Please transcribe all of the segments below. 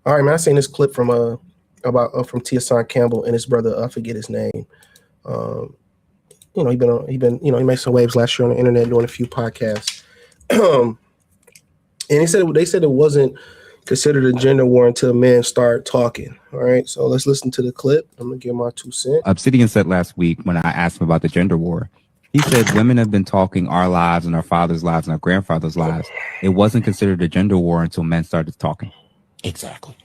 All right, man. I seen this clip from about from Tia Campbell and his brother. I forget his name. Um, he made some waves last year on the internet doing a few podcasts. And they said it wasn't considered a gender war until men start talking. All right, so let's listen to the clip. I'm gonna give my 2 cents. Obsidian said last week when I asked him about the gender war, he said women have been talking our lives and our father's lives and our grandfather's lives. It wasn't considered a gender war until men started talking. Exactly.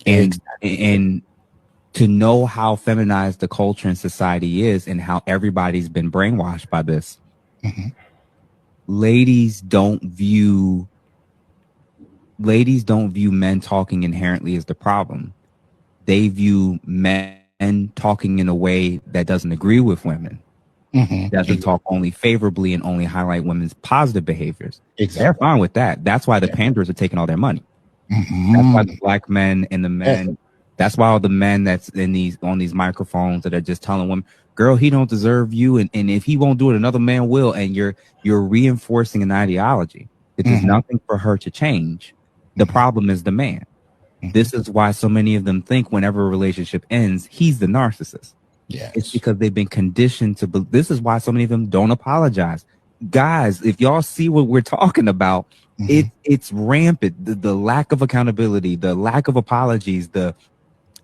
And to know how feminized the culture and society is and how everybody's been brainwashed by this. Mm-hmm. Ladies don't view men talking inherently as the problem. They view men talking in a way that doesn't agree with women. Mm-hmm. Doesn't talk only favorably and only highlight women's positive behaviors. Exactly. They're fine with that. That's why the panders are taking all their money. Mm-hmm. That's why the black men and the men. That's why all the men that's on these microphones that are just telling women, "Girl, he don't deserve you," and if he won't do it, another man will. And you're reinforcing an ideology that there's nothing for her to change. The problem is the man. This is why so many of them think whenever a relationship ends, he's the narcissist. Yes. It's because they've been conditioned to. This is why so many of them don't apologize. Guys, if y'all see what we're talking about, it's rampant. The lack of accountability, the lack of apologies,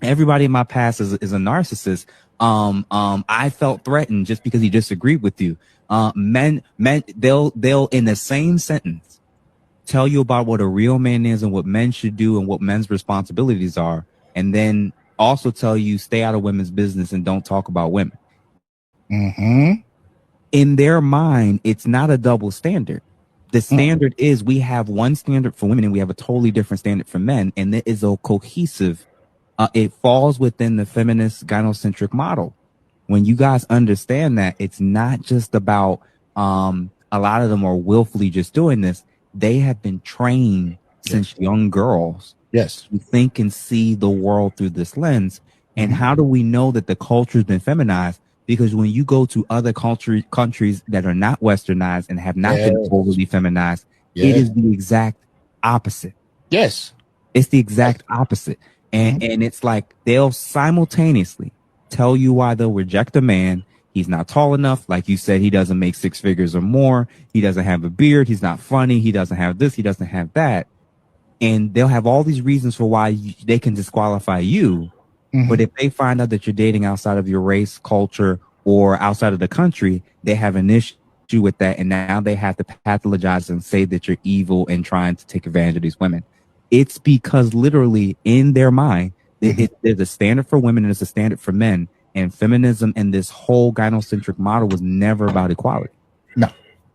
everybody in my past is a narcissist. I felt threatened just because he disagreed with you. Men, they'll in the same sentence tell you about what a real man is and what men should do and what men's responsibilities are, and then also tell you stay out of women's business and don't talk about women. Mm-hmm. In their mind, it's not a double standard. The standard is we have one standard for women and we have a totally different standard for men, and it is a cohesive. It falls within the feminist gynocentric model. When you guys understand that, it's not just about a lot of them are willfully just doing this. They have been trained since young girls to think and see the world through this lens. And how do we know that the culture has been feminized? Because when you go to other countries that are not westernized and have not been overly feminized, it is the exact opposite. Yes. It's the exact opposite. And it's like they'll simultaneously tell you why they'll reject a man. He's not tall enough. Like you said, he doesn't make 6 figures or more. He doesn't have a beard. He's not funny. He doesn't have this. He doesn't have that. And they'll have all these reasons for why they can disqualify you. Mm-hmm. But if they find out that you're dating outside of your race, culture, or outside of the country, they have an issue with that. And now they have to pathologize and say that you're evil and trying to take advantage of these women. It's because literally in their mind, there's a standard for women and it's a standard for men. And feminism and this whole gynocentric model was never about equality. No.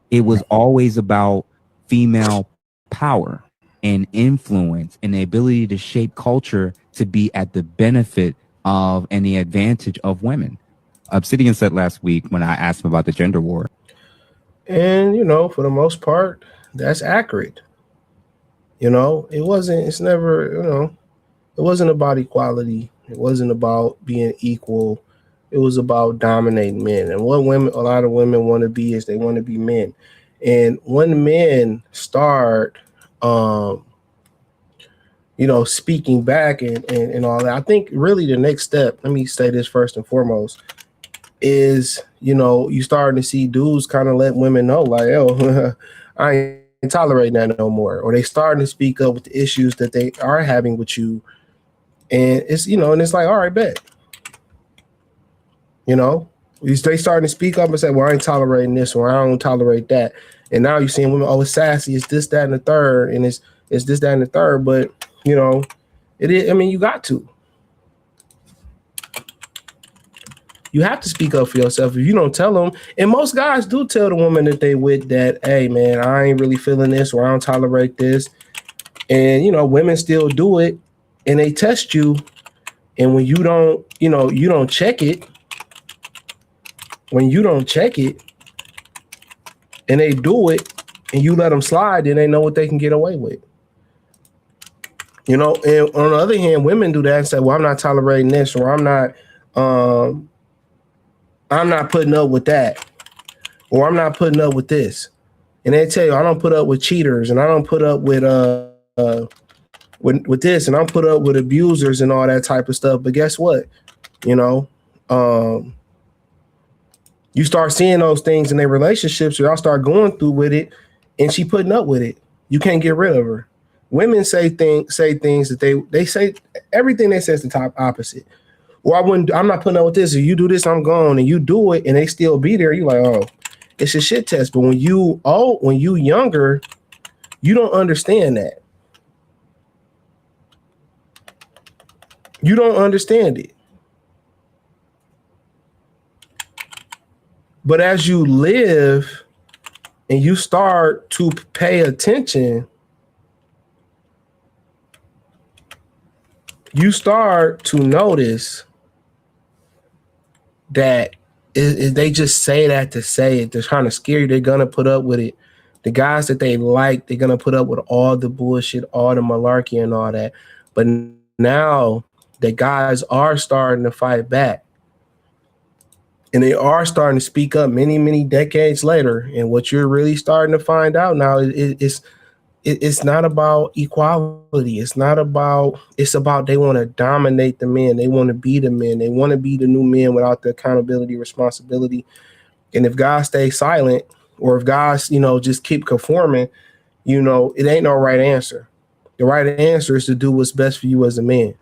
It was always about female power and influence and the ability to shape culture to be at the benefit of and the advantage of women. Obsidian said last week when I asked him about the gender war. And, for the most part, that's accurate. It wasn't about equality. It wasn't about being equal. It was about dominating men. And what a lot of women want to be is they want to be men. And when men start, speaking back and all that, I think really the next step, let me say this first and foremost, is, you starting to see dudes kind of let women know like, oh, I ain't tolerating that no more. Or they starting to speak up with the issues that they are having with you. And it's, and it's like, all right, bet. They starting to speak up and say, well, I ain't tolerating this or I don't tolerate that. And now you're seeing women, oh, it's sassy, it's this, that, and the third. And it's this, that, and the third. But, it is, you got to. You have to speak up for yourself. If you don't tell them, and most guys do tell the woman that they with that, hey, man, I ain't really feeling this or I don't tolerate this. And, women still do it and they test you. And when you don't, you don't check it, when you don't check it and they do it and you let them slide, then they know what they can get away with. And on the other hand, women do that and say, well, I'm not tolerating this or I'm not putting up with that or I'm not putting up with this. And they tell you, I don't put up with cheaters and I don't put up with with this, and I'm put up with abusers and all that type of stuff. But guess what? You know, you start seeing those things in their relationships, or y'all start going through with it, and she putting up with it. You can't get rid of her. Women say things that they say everything they say is the top opposite. Well, I'm not putting up with this. If you do this, I'm gone, and you do it, and they still be there. You like, oh, it's a shit test. But when you younger, you don't understand that. You don't understand it. But as you live and you start to pay attention, you start to notice that they just say that to say it. They're trying to scare you. They're going to put up with it. The guys that they like, they're going to put up with all the bullshit, all the malarkey and all that. But now the guys are starting to fight back. And they are starting to speak up many, many decades later. And what you're really starting to find out now is it's not about equality. It's about they want to dominate the men. They want to be the men. They want to be the new men without the accountability, responsibility. And if guys stay silent, or if guys, just keep conforming, it ain't no right answer. The right answer is to do what's best for you as a man.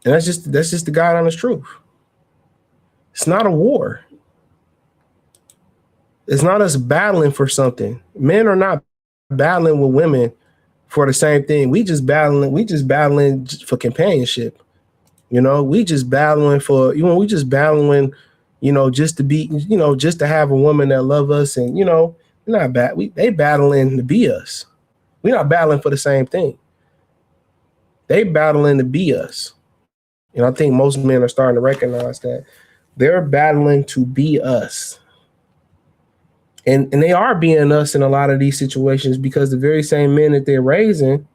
And that's just the God honest truth. It's not a war. It's not us battling for something. Men are not battling with women for the same thing. We just battling for companionship. We just battling for, just to be, just to have a woman that love us, and we're not they battling to be us. We're not battling for the same thing. They battling to be us. And I think most men are starting to recognize that they're battling to be us. And they are being us in a lot of these situations, because the very same men that they're raising,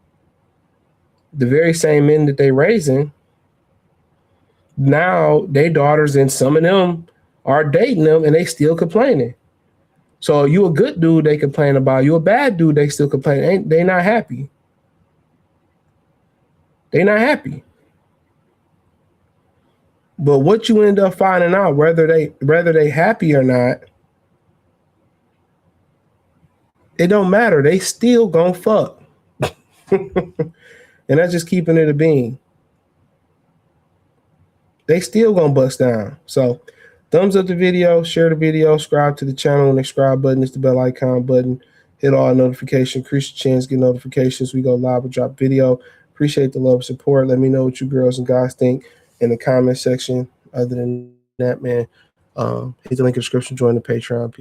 now their daughters and some of them are dating them, and they still complaining. So you a good dude, they complain about. You a bad dude, they still complain. They not happy. They not happy. But what you end up finding out, whether they happy or not, it don't matter. They still gonna fuck. And that's just keeping it a bean. They still gonna bust down. So thumbs up the video, share the video, subscribe to the channel, and the subscribe button is the bell icon button. Hit all notifications, increase your chance, get notifications. We go live or drop video. Appreciate the love and support. Let me know what you girls and guys think in the comment section. Other than that, man, hit the link in the description, join the Patreon.